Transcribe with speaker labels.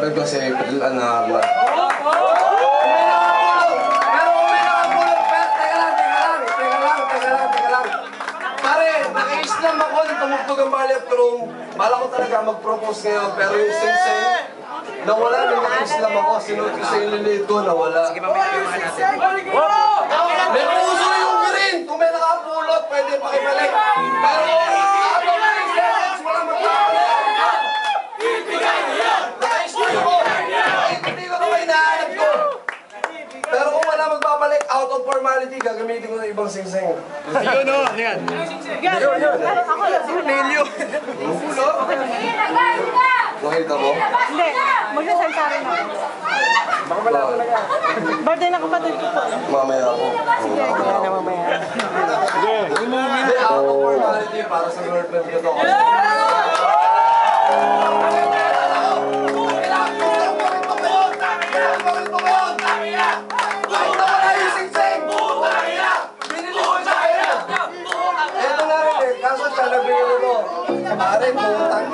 Speaker 1: girlfriend ko si April Anarla. Naka-Islam ako, tumugtog ang Bali of Rome. Bala ko talaga mag-propose ngayon, pero yung sing-sing, nawala na naka-Islam ako. Sinuot ko sa ililid ko, nawala. Sige, mamaya yung mga natin. May puso yung green! Kung may nakapulot, pwede pakibalik. Pero habang may seconds, wala magpapalik. Naka-Islam ako. Hindi ko naman hinahanap ko. Pero kung wala magbabalik, out of formality, gagamitin ko ng ibang sing-sing.
Speaker 2: Yun o, yan.
Speaker 1: Yun.
Speaker 2: Nelyo.
Speaker 1: Pulo? Nakita mo?
Speaker 3: Hindi, magsasalita rin ako.
Speaker 1: Baka wala talaga.
Speaker 3: Birthday na kapatid ko po.
Speaker 1: Mamaya ako.
Speaker 3: Sige, kaya na mamaya.
Speaker 2: Sige.
Speaker 1: Hindi, out of formality para sa girlfriend ko to. Kaso siya nagbigay ko. Pare, putang